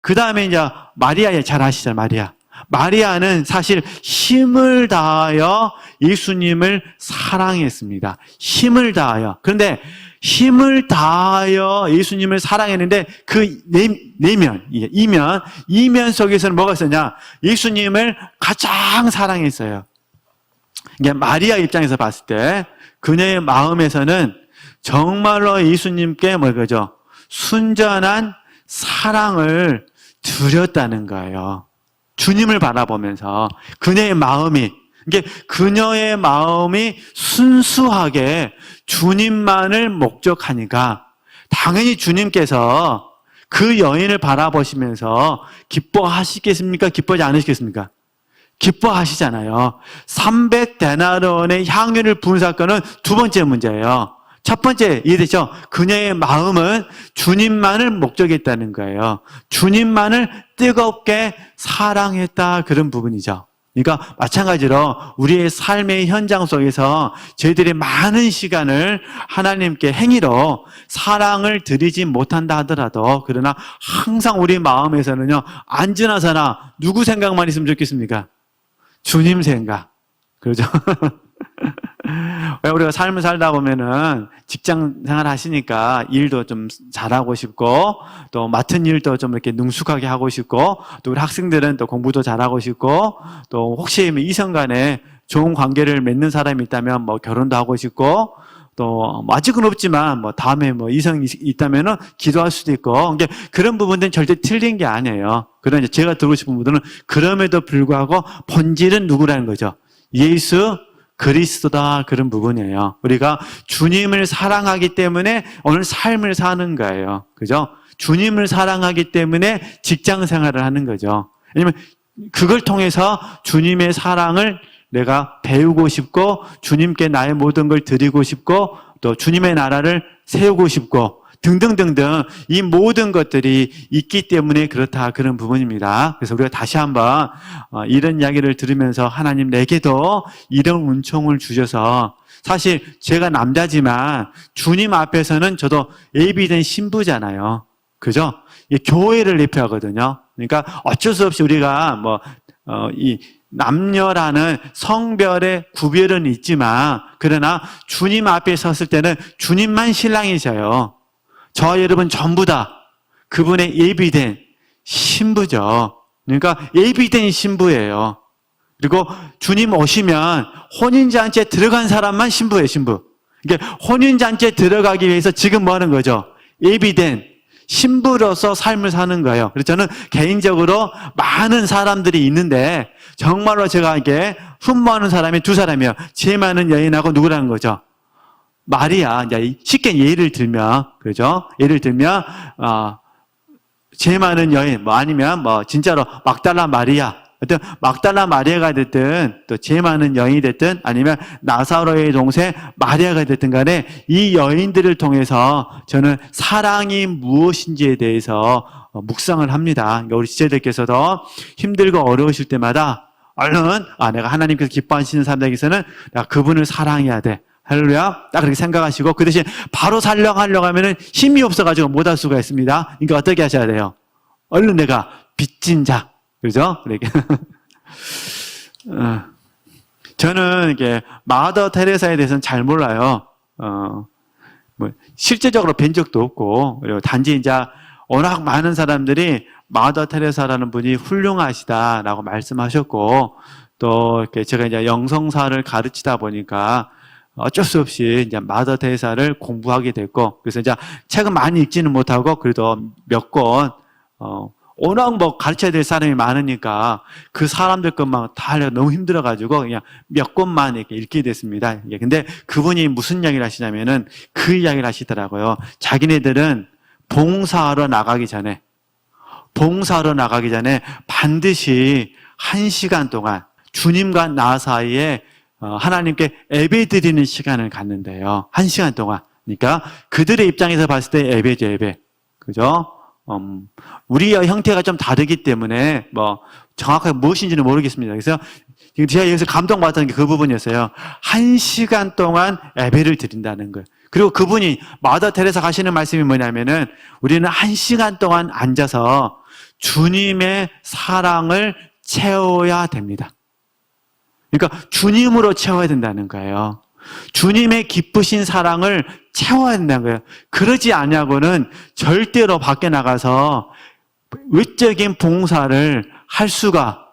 그 다음에 이제 마리아 잘 아시잖아요, 마리아. 마리아는 사실 힘을 다하여 예수님을 사랑했습니다. 힘을 다하여. 그런데 힘을 다하여 예수님을 사랑했는데 그 이면 속에서는 뭐가 있었냐? 예수님을 가장 사랑했어요. 이게 마리아 입장에서 봤을 때 그녀의 마음에서는 정말로 예수님께 뭐죠? 순전한 사랑을 드렸다는 거예요. 주님을 바라보면서 그녀의 마음이 순수하게 주님만을 목적하니까 당연히 주님께서 그 여인을 바라보시면서 기뻐하시겠습니까? 기뻐하지 않으시겠습니까? 기뻐하시잖아요. 300데나리온의 향유를 부은 사건은 두 번째 문제예요. 첫 번째 이해되죠? 그녀의 마음은 주님만을 목적했다는 거예요. 주님만을 뜨겁게 사랑했다, 그런 부분이죠. 그러니까 마찬가지로 우리의 삶의 현장 속에서 저희들이 많은 시간을 하나님께 행위로 사랑을 드리지 못한다 하더라도, 그러나 항상 우리 마음에서는요, 안지나서나 누구 생각만 있으면 좋겠습니까? 주님 생각. 그러죠? 왜 우리가 삶을 살다 보면은 직장 생활 하시니까 일도 좀 잘하고 싶고, 또 맡은 일도 좀 이렇게 능숙하게 하고 싶고, 또 우리 학생들은 또 공부도 잘하고 싶고, 또 혹시 이성 간에 좋은 관계를 맺는 사람이 있다면 뭐 결혼도 하고 싶고, 또 아직은 없지만 뭐 다음에 뭐 이성이 있다면은 기도할 수도 있고, 그런 부분들은 절대 틀린 게 아니에요. 그러나 제가 듣고 싶은 분들은 그럼에도 불구하고 본질은 누구라는 거죠? 예수 그리스도다, 그런 부분이에요. 우리가 주님을 사랑하기 때문에 오늘 삶을 사는 거예요. 그죠? 주님을 사랑하기 때문에 직장 생활을 하는 거죠. 왜냐면 그걸 통해서 주님의 사랑을 내가 배우고 싶고, 주님께 나의 모든 걸 드리고 싶고, 또 주님의 나라를 세우고 싶고, 등등등등 이 모든 것들이 있기 때문에 그렇다, 그런 부분입니다. 그래서 우리가 다시 한번 이런 이야기를 들으면서 하나님 내게도 이런 은총을 주셔서, 사실 제가 남자지만 주님 앞에서는 저도 예비된 신부잖아요. 그죠? 교회를 대표하거든요. 그러니까 어쩔 수 없이 우리가 이 남녀라는 성별의 구별은 있지만, 그러나 주님 앞에 섰을 때는 주님만 신랑이셔요. 저와 여러분 전부 다 그분의 예비된 신부죠. 그러니까 예비된 신부예요. 그리고 주님 오시면 혼인잔치에 들어간 사람만 신부예요, 신부. 그러니까 혼인잔치에 들어가기 위해서 지금 뭐 하는 거죠? 예비된 신부로서 삶을 사는 거예요. 그래서 저는 개인적으로 많은 사람들이 있는데, 정말로 제가 이게 흠모하는 사람이 두 사람이에요. 제 많은 여인하고 누구라는 거죠? 마리아. 이제 쉽게 예를 들면, 그죠? 예를 들면, 제 많은 여인, 아니면 진짜로 막달라 마리아. 어떤 막달라 마리아가 됐든, 또 제 많은 여인이 됐든, 아니면 나사로의 동생 마리아가 됐든 간에 이 여인들을 통해서 저는 사랑이 무엇인지에 대해서 묵상을 합니다. 우리 지체들께서도 힘들고 어려우실 때마다 얼른, 내가 하나님께서 기뻐하시는 사람에게서는 내가 그분을 사랑해야 돼. 할렐루야. 딱 그렇게 생각하시고, 그 대신 바로 살려고 하면은 힘이 없어가지고 못할 수가 있습니다. 그러니까 어떻게 하셔야 돼요? 얼른 내가 빚진 자. 그죠? 이렇게. 저는 이게 마더 테레사에 대해서는 잘 몰라요. 실제적으로 뵌 적도 없고, 그리고 단지 이제 워낙 많은 사람들이 마더 테레사라는 분이 훌륭하시다라고 말씀하셨고, 또 이렇게 제가 이제 영성사를 가르치다 보니까 어쩔 수 없이 이제 마더 테레사를 공부하게 됐고, 그래서 이제 책은 많이 읽지는 못하고 그래도 몇 권, 워낙 가르쳐야 될 사람이 많으니까 그 사람들 것만 다 하려고 너무 힘들어가지고 그냥 몇 권만 이렇게 읽게 됐습니다. 근데 그분이 무슨 이야기를 하시냐면은 그 이야기를 하시더라고요. 자기네들은 봉사하러 나가기 전에 반드시 1시간 동안 주님과 나 사이에 하나님께 예배 드리는 시간을 갖는데요. 1시간 동안. 그러니까 그들의 입장에서 봤을 때 예배죠, 예배. 그죠? 우리의 형태가 좀 다르기 때문에 정확하게 무엇인지는 모르겠습니다. 그래서 제가 여기서 감동받았던 게 그 부분이었어요. 1시간 동안 예배를 드린다는 거예요. 그리고 그분이 마더 테레사 하시는 말씀이 뭐냐면은 우리는 1시간 동안 앉아서 주님의 사랑을 채워야 됩니다. 그러니까 주님으로 채워야 된다는 거예요. 주님의 기쁘신 사랑을 채워야 된다는 거예요. 그러지 않냐고는 절대로 밖에 나가서 외적인 봉사를 할 수가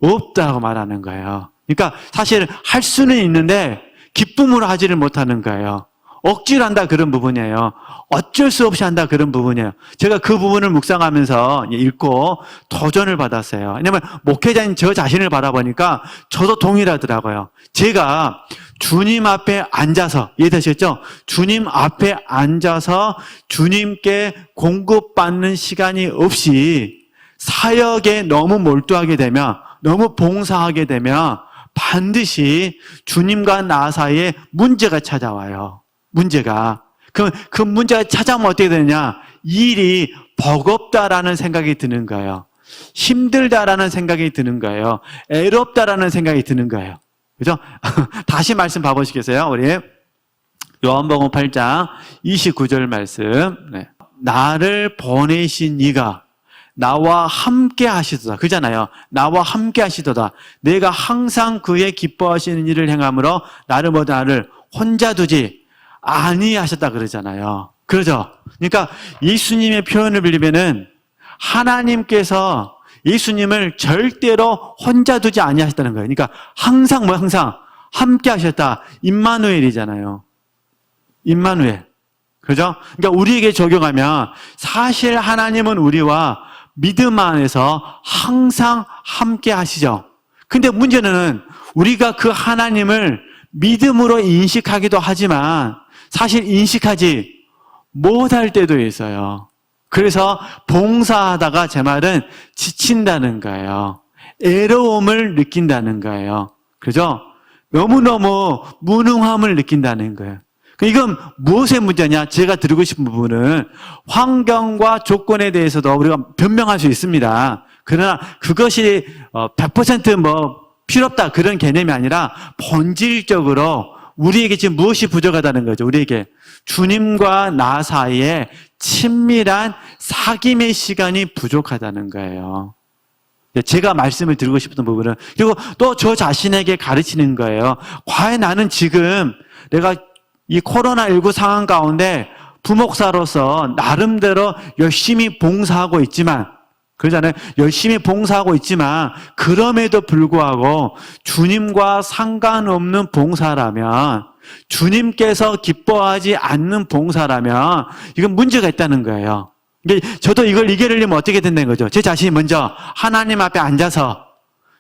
없다고 말하는 거예요. 그러니까 사실 할 수는 있는데 기쁨으로 하지를 못하는 거예요. 억지로 한다 그런 부분이에요. 어쩔 수 없이 한다 그런 부분이에요. 제가 그 부분을 묵상하면서 읽고 도전을 받았어요. 왜냐하면 목회자인 저 자신을 바라보니까 저도 동일하더라고요. 제가 주님 앞에 앉아서, 이해되셨죠? 주님 앞에 앉아서 주님께 공급받는 시간이 없이 사역에 너무 몰두하게 되면, 너무 봉사하게 되면 반드시 주님과 나 사이에 문제가 찾아와요. 문제가. 그 문제가 찾아오면 어떻게 되느냐? 일이 버겁다라는 생각이 드는 거예요. 힘들다라는 생각이 드는 거예요. 애롭다라는 생각이 드는 거예요. 그죠? 다시 말씀 봐보시겠어요? 우리 요한복음 8장 29절 말씀. 네. 나를 보내신 이가 나와 함께 하시도다. 그잖아요. 나와 함께 하시도다. 내가 항상 그의 기뻐하시는 일을 행함으로 나를 혼자 두지 아니하셨다 그러잖아요. 그러죠? 그러니까 예수님의 표현을 빌리면은 하나님께서 예수님을 절대로 혼자 두지 아니하셨다는 거예요. 그러니까 항상 함께 하셨다. 임마누엘이잖아요. 임마누엘. 그죠? 그러니까 우리에게 적용하면 사실 하나님은 우리와 믿음 안에서 항상 함께 하시죠. 근데 문제는 우리가 그 하나님을 믿음으로 인식하기도 하지만 사실 인식하지 못할 때도 있어요. 그래서 봉사하다가 제 말은 지친다는 거예요. 애로움을 느낀다는 거예요. 그죠? 너무너무 무능함을 느낀다는 거예요. 이건 무엇의 문제냐? 제가 드리고 싶은 부분은 환경과 조건에 대해서도 우리가 변명할 수 있습니다. 그러나 그것이 100% 필요 없다 그런 개념이 아니라 본질적으로 우리에게 지금 무엇이 부족하다는 거죠? 우리에게 주님과 나 사이에 친밀한 사귐의 시간이 부족하다는 거예요. 제가 말씀을 드리고 싶은 부분은, 그리고 또 저 자신에게 가르치는 거예요. 과연 나는 지금 내가 이 코로나19 상황 가운데 부목사로서 나름대로 열심히 봉사하고 있지만, 그러잖아요. 열심히 봉사하고 있지만 그럼에도 불구하고 주님과 상관없는 봉사라면, 주님께서 기뻐하지 않는 봉사라면 이건 문제가 있다는 거예요. 저도 이걸 이겨내려면 어떻게 된다는 거죠? 제 자신이 먼저 하나님 앞에 앉아서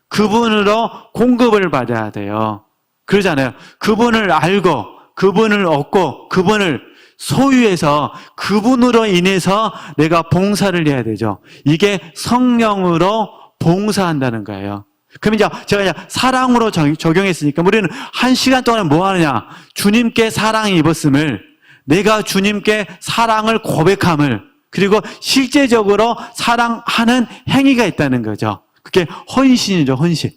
그분으로 공급을 받아야 돼요. 그러잖아요. 그분을 알고 그분을 얻고 그분을 소유해서 그분으로 인해서 내가 봉사를 해야 되죠. 이게 성령으로 봉사한다는 거예요. 그럼 이제 제가 사랑으로 적용했으니까 우리는 1시간 동안 뭐 하느냐? 주님께 사랑이 입었음을, 내가 주님께 사랑을 고백함을, 그리고 실제적으로 사랑하는 행위가 있다는 거죠. 그게 헌신이죠, 헌신.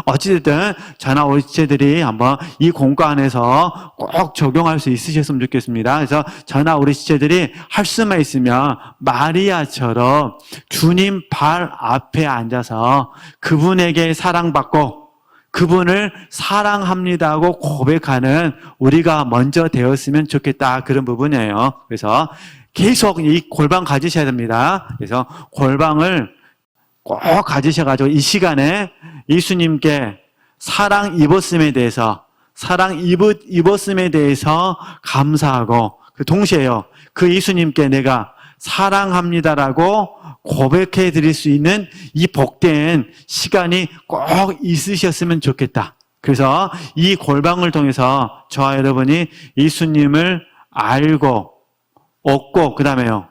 어찌됐든 저나 우리 지체들이 한번 이 공과 안에서 꼭 적용할 수 있으셨으면 좋겠습니다. 그래서 저나 우리 지체들이 할 수만 있으면 마리아처럼 주님 발 앞에 앉아서 그분에게 사랑받고 그분을 사랑합니다 하고 고백하는 우리가 먼저 되었으면 좋겠다, 그런 부분이에요. 그래서 계속 이 골방 가지셔야 됩니다. 그래서 골방을 꼭 가지셔가지고 이 시간에 예수님께 사랑 입었음에 대해서 감사하고, 그 동시에요, 그 예수님께 내가 사랑합니다라고 고백해 드릴 수 있는 이 복된 시간이 꼭 있으셨으면 좋겠다. 그래서 이 골방을 통해서 저와 여러분이 예수님을 알고 얻고 그 다음에요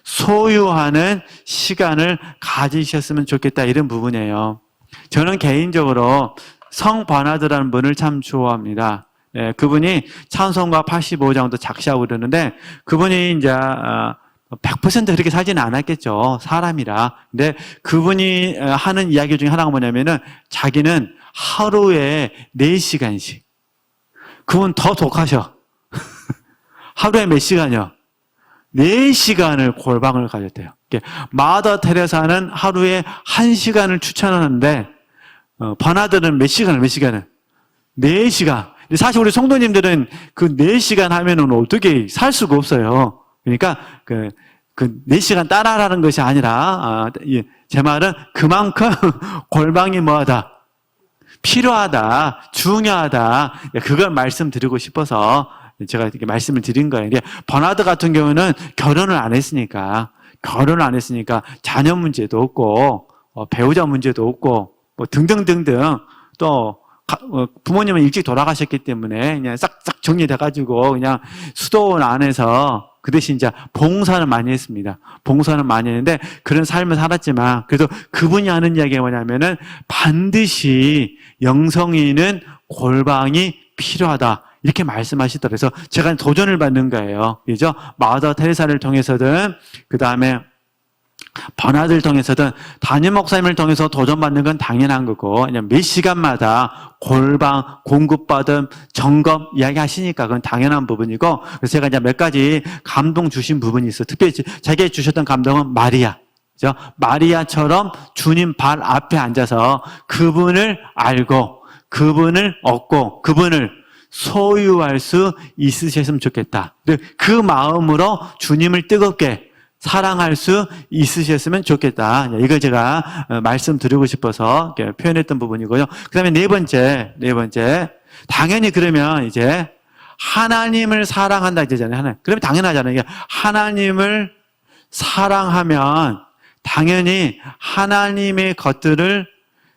소유하는 시간을 가지셨으면 좋겠다, 이런 부분이에요. 저는 개인적으로 성 버나드라는 분을 참 좋아합니다. 예, 그분이 찬송가 85장도 작시하고 그러는데 그분이 이제 100% 그렇게 살지는 않았겠죠, 사람이라. 근데 그분이 하는 이야기 중에 하나가 뭐냐면은 자기는 하루에 4시간씩. 그분 더 독하셔. 하루에 몇 시간이요? 4시간을 골방을 가졌대요. 마더 테레사는 하루에 1시간을 추천하는데 버나드는 몇 시간을? 4시간. 사실 우리 성도님들은 그 4시간 하면은 어떻게 살 수가 없어요. 그러니까 그 4시간 따라하라는 것이 아니라 제 말은 그만큼 골방이 뭐하다? 필요하다, 중요하다. 그걸 말씀드리고 싶어서 제가 이렇게 말씀을 드린 거예요. 버나드 같은 경우는 결혼을 안 했으니까 자녀 문제도 없고 배우자 문제도 없고 뭐 등등등등 또 부모님은 일찍 돌아가셨기 때문에 그냥 싹싹 정리돼가지고 그냥 수도원 안에서 그 대신 이제 봉사는 많이 했습니다. 봉사는 많이 했는데 그런 삶을 살았지만 그래도 그분이 하는 이야기가 뭐냐면은 반드시 영성이는 골방이 필요하다. 이렇게 말씀하시더라고요. 그래서 제가 도전을 받는 거예요. 그죠? 마더 테레사를 통해서든 그 다음에 버나드를 통해서든 담임 목사님을 통해서 도전받는 건 당연한 거고 그냥 몇 시간마다 골방 공급받은 점검 이야기하시니까 그건 당연한 부분이고 그래서 제가 이제 몇 가지 감동 주신 부분이 있어요. 특별히 자기가 주셨던 감동은 마리아. 그죠? 마리아처럼 주님 발 앞에 앉아서 그분을 알고 그분을 얻고 그분을 소유할 수 있으셨으면 좋겠다. 그 마음으로 주님을 뜨겁게 사랑할 수 있으셨으면 좋겠다. 이걸 제가 말씀드리고 싶어서 표현했던 부분이고요. 그 다음에 네 번째. 당연히 그러면 이제 하나님을 사랑한다 이제잖아요. 그러면 당연하잖아요. 이게 하나님을 사랑하면 당연히 하나님의 것들을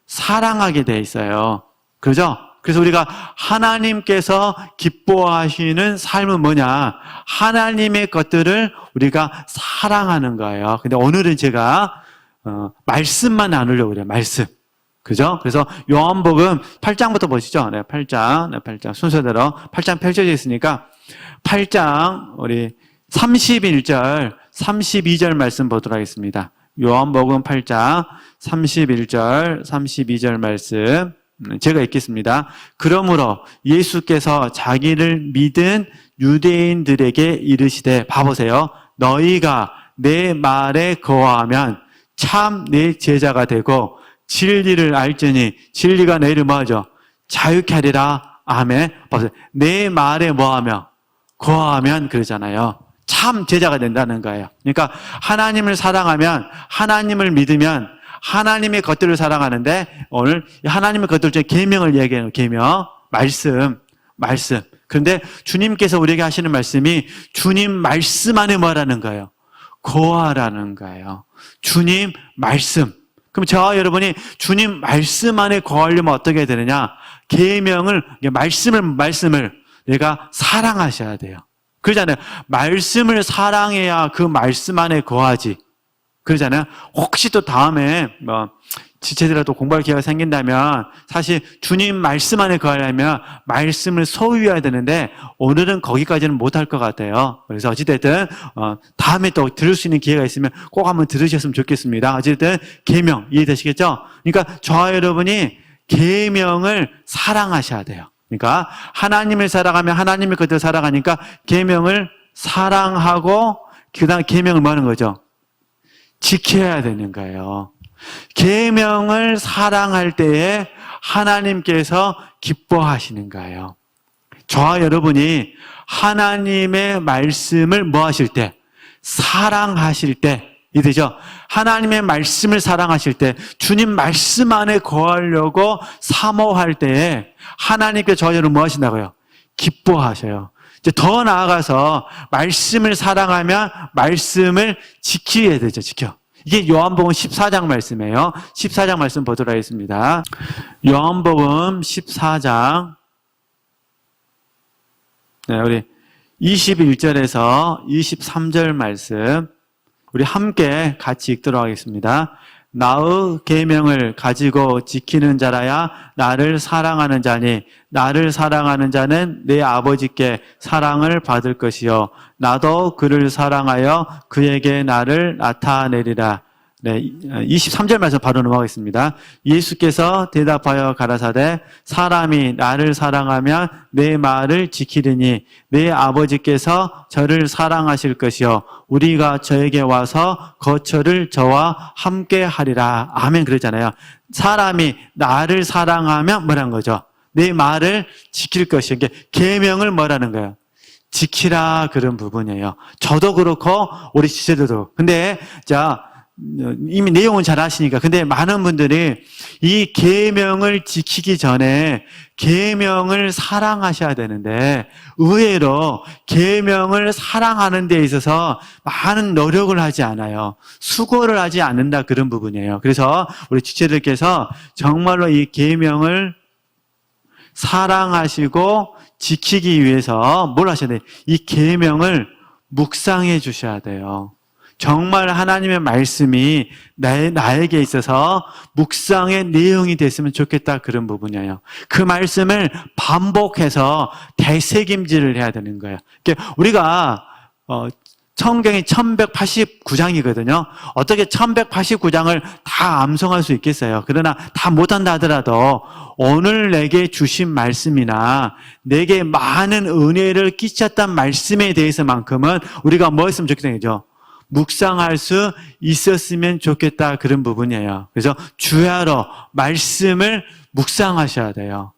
사랑하게 돼 있어요. 그죠? 그래서 우리가 하나님께서 기뻐하시는 삶은 뭐냐? 하나님의 것들을 우리가 사랑하는 거예요. 근데 오늘은 제가 말씀만 나누려고 그래요. 말씀. 그죠? 그래서 요한복음 8장부터 보시죠. 네, 8장 순서대로 8장 펼쳐져 있으니까 8장 우리 31절, 32절 말씀 보도록 하겠습니다. 요한복음 8장 31절, 32절 말씀 제가 읽겠습니다. 그러므로 예수께서 자기를 믿은 유대인들에게 이르시되 봐보세요. 너희가 내 말에 거하면 참 내 제자가 되고 진리를 알지니 진리가 너희를 뭐하죠? 자유케 하리라. 아멘. 봐보세요. 내 말에 뭐하며? 거하면 그러잖아요. 참 제자가 된다는 거예요. 그러니까 하나님을 사랑하면 하나님을 믿으면 하나님의 것들을 사랑하는데 오늘 하나님의 것들 중에 계명을 얘기해요. 계명, 말씀. 그런데 주님께서 우리에게 하시는 말씀이 주님 말씀 안에 뭐라는 거예요? 거하라는 거예요. 주님 말씀. 그럼 저와 여러분이 주님 말씀 안에 거하려면 어떻게 해야 되느냐? 계명을 말씀을 내가 사랑하셔야 돼요. 그러잖아요. 말씀을 사랑해야 그 말씀 안에 거하지. 그러잖아요. 혹시 또 다음에 지체들이라도 공부할 기회가 생긴다면 사실 주님 말씀 안에 거하려면 말씀을 소유해야 되는데 오늘은 거기까지는 못할 것 같아요. 그래서 어찌됐든 다음에 또 들을 수 있는 기회가 있으면 꼭 한번 들으셨으면 좋겠습니다. 어찌됐든 계명 이해되시겠죠? 그러니까 저와 여러분이 계명을 사랑하셔야 돼요. 그러니까 하나님을 사랑하면 하나님의 것들을 사랑하니까 계명을 사랑하고 그다음 계명을 뭐 하는 거죠? 지켜야 되는 거예요. 계명을 사랑할 때에 하나님께서 기뻐하시는 거예요. 저와 여러분이 하나님의 말씀을 뭐 하실 때? 사랑하실 때, 이되죠? 하나님의 말씀을 사랑하실 때, 주님 말씀 안에 거하려고 사모할 때에 하나님께 저와 여러분 뭐 하신다고요? 기뻐하셔요. 이제 더 나아가서 말씀을 사랑하면 말씀을 지켜야 되죠. 이게 요한복음 14장 말씀이에요. 14장 말씀 보도록 하겠습니다. 요한복음 14장 네, 우리 21절에서 23절 말씀 우리 함께 같이 읽도록 하겠습니다. 나의 계명을 가지고 지키는 자라야 나를 사랑하는 자니 나를 사랑하는 자는 내 아버지께 사랑을 받을 것이요 나도 그를 사랑하여 그에게 나를 나타내리라. 네, 23절 말씀 바로 넘어가겠습니다. 예수께서 대답하여 가라사대 사람이 나를 사랑하면 내 말을 지키리니 내 아버지께서 저를 사랑하실 것이요 우리가 저에게 와서 거처를 저와 함께 하리라. 아멘. 그러잖아요. 사람이 나를 사랑하면 뭐란 거죠? 내 말을 지킬 것이요. 계명을 뭐라는 거예요? 지키라 그런 부분이에요. 저도 그렇고 우리 지체들도. 근데 자 이미 내용은 잘 아시니까. 근데 많은 분들이 이 계명을 지키기 전에 계명을 사랑하셔야 되는데 의외로 계명을 사랑하는 데 있어서 많은 노력을 하지 않아요. 수고를 하지 않는다 그런 부분이에요. 그래서 우리 지체들께서 정말로 이 계명을 사랑하시고 지키기 위해서 뭘 하셔야 돼요? 이 계명을 묵상해 주셔야 돼요. 정말 하나님의 말씀이 나에게 있어서 묵상의 내용이 됐으면 좋겠다 그런 부분이에요. 그 말씀을 반복해서 되새김질을 해야 되는 거예요. 우리가 성경이 1189장이거든요. 어떻게 1189장을 다 암송할 수 있겠어요? 그러나 다 못한다 하더라도 오늘 내게 주신 말씀이나 내게 많은 은혜를 끼쳤단 말씀에 대해서만큼은 우리가 뭐 했으면 좋겠다는 거죠? 묵상할 수 있었으면 좋겠다 그런 부분이에요. 그래서 주야로 말씀을 묵상하셔야 돼요.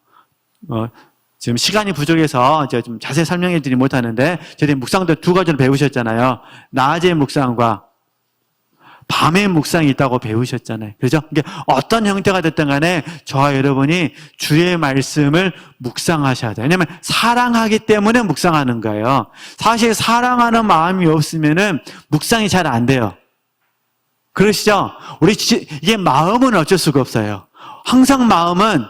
지금 시간이 부족해서 제가 좀 자세히 설명해 드리지 못하는데 저희 묵상도 두 가지로 배우셨잖아요. 낮의 묵상과 밤의 묵상이 있다고 배우셨잖아요. 그렇죠? 이게 어떤 형태가 됐든 간에 저와 여러분이 주의 말씀을 묵상하셔야 돼요. 왜냐하면 사랑하기 때문에 묵상하는 거예요. 사실 사랑하는 마음이 없으면은 묵상이 잘 안 돼요. 그러시죠? 이게 마음은 어쩔 수가 없어요. 항상 마음은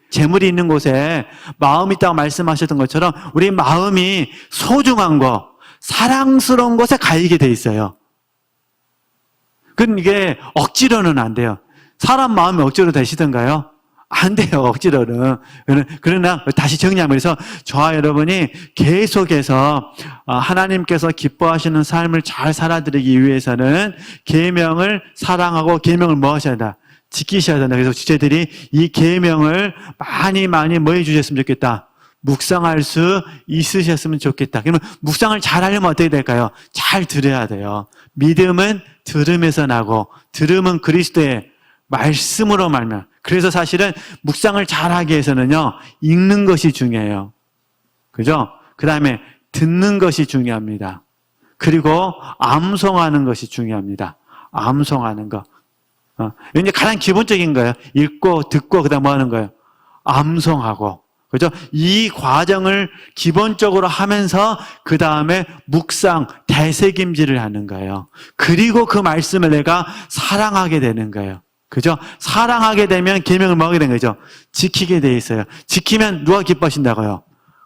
재물이 있는 곳에 마음이 있다고 말씀하셨던 것처럼 우리 마음이 소중한 거, 사랑스러운 곳에 가이게 돼 있어요. 그건 이게 억지로는 안 돼요. 사람 마음이 억지로 되시던가요? 안 돼요, 억지로는. 그러나 다시 정리하면서 저와 여러분이 계속해서 하나님께서 기뻐하시는 삶을 잘 살아드리기 위해서는 계명을 사랑하고 계명을 뭐 하셔야 된다? 지키셔야 된다. 그래서 주체들이 이 계명을 많이 뭐 해주셨으면 좋겠다. 묵상할 수 있으셨으면 좋겠다. 그러면 묵상을 잘 하려면 어떻게 될까요? 잘 들어야 돼요. 믿음은 들음에서 나고 들음은 그리스도의 말씀으로 말면. 그래서 사실은 묵상을 잘하기 위해서는요, 읽는 것이 중요해요. 그죠? 그 다음에 듣는 것이 중요합니다. 그리고 암송하는 것이 중요합니다. 암송하는 거. 이게 가장 기본적인 거예요. 읽고 듣고 그다음 뭐 하는 거예요? 암송하고. 그죠? 이 과정을 기본적으로 하면서 그 다음에 묵상, 되새김질을 하는 거예요. 그리고 그 말씀을 내가 사랑하게 되는 거예요. 그죠? 사랑하게 되면 계명을 뭐 하게 되는 거죠? 지키게 돼 있어요. 지키면 누가 기뻐하신다고요?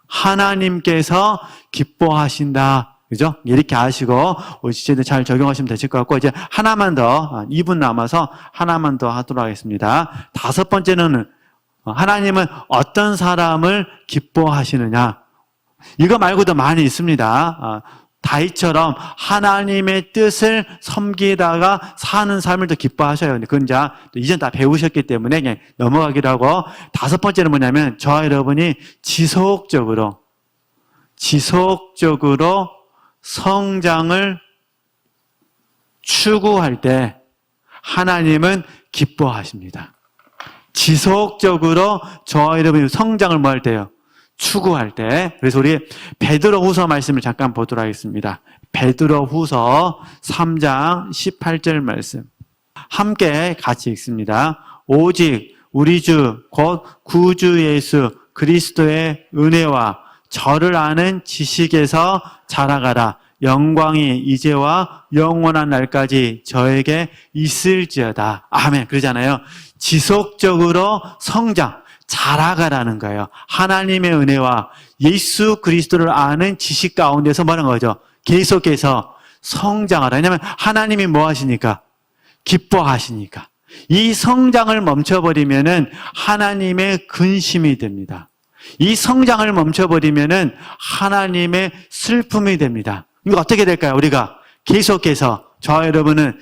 하나님께서 기뻐하신다. 그죠? 이렇게 아시고 우리 지체들 잘 적용하시면 되실 것 같고 이제 하나만 더 2분 남아서 하나만 더 하도록 하겠습니다. 5번째는 하나님은 어떤 사람을 기뻐하시느냐? 이거 말고도 많이 있습니다. 다윗처럼 하나님의 뜻을 섬기다가 사는 삶을 더 기뻐하셔요. 그건 이전 다 배우셨기 때문에 그냥 넘어가기로 하고 5번째는 뭐냐면 저와 여러분이 지속적으로 성장을 추구할 때 하나님은 기뻐하십니다. 지속적으로 저와 여러분이 성장을 뭐 할 때요? 추구할 때. 그래서 우리 베드로후서 말씀을 잠깐 보도록 하겠습니다. 베드로후서 3장 18절 말씀. 함께 같이 읽습니다. 오직 우리 주 곧 구주 예수 그리스도의 은혜와 저를 아는 지식에서 자라가라. 영광이 이제와 영원한 날까지 저에게 있을지어다. 아멘. 그러잖아요. 지속적으로 성장, 자라가라는 거예요. 하나님의 은혜와 예수 그리스도를 아는 지식 가운데서 뭐라는 거죠? 계속해서 성장하라. 왜냐하면 하나님이 뭐 하시니까? 기뻐하시니까. 이 성장을 멈춰버리면은 하나님의 근심이 됩니다. 이 성장을 멈춰버리면은 하나님의 슬픔이 됩니다. 이거 어떻게 될까요? 우리가 계속해서 저와 여러분은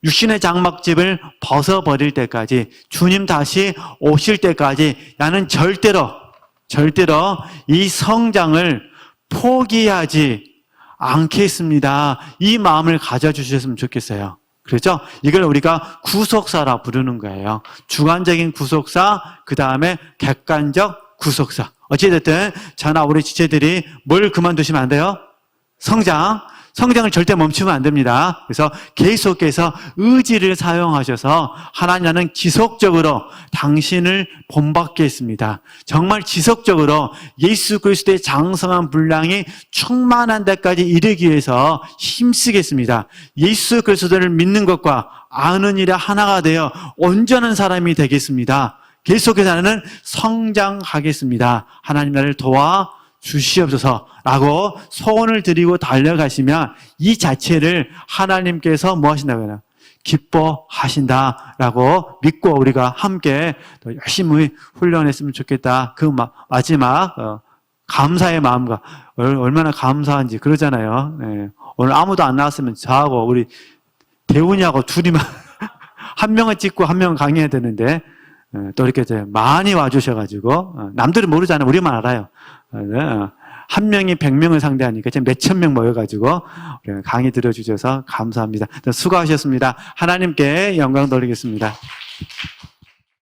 육신의 장막집을 벗어버릴 때까지, 주님 다시 오실 때까지 나는 절대로 이 성장을 포기하지 않겠습니다. 이 마음을 가져주셨으면 좋겠어요. 그렇죠? 이걸 우리가 구속사라 부르는 거예요. 주관적인 구속사, 그 다음에 객관적 구속사. 어찌됐든 저나 우리 지체들이 뭘 그만두시면 안 돼요? 성장을 절대 멈추면 안 됩니다. 그래서 계속해서 의지를 사용하셔서 하나님 나는 지속적으로 당신을 본받게 했습니다. 정말 지속적으로 예수 그리스도의 장성한 분량이 충만한 데까지 이르기 위해서 힘쓰겠습니다. 예수 그리스도를 믿는 것과 아는 일에 하나가 되어 온전한 사람이 되겠습니다. 계속해서 나는 성장하겠습니다. 하나님 나를 도와 주시옵소서라고 소원을 드리고 달려가시면 이 자체를 하나님께서 뭐 하신다고 하나? 기뻐하신다라고 믿고 우리가 함께 더 열심히 훈련했으면 좋겠다. 그 마지막 감사의 마음과 얼마나 감사한지 그러잖아요. 네. 오늘 아무도 안 나왔으면 저하고 우리 대훈이하고 둘이만 한 명은 찍고 한 명은 강의해야 되는데 또 이렇게 많이 와주셔가지고 남들은 모르잖아요. 우리만 알아요. 한 명이 100명을 상대하니까 지금 몇천 명 모여가지고 강의 들어주셔서 감사합니다. 수고하셨습니다. 하나님께 영광 돌리겠습니다.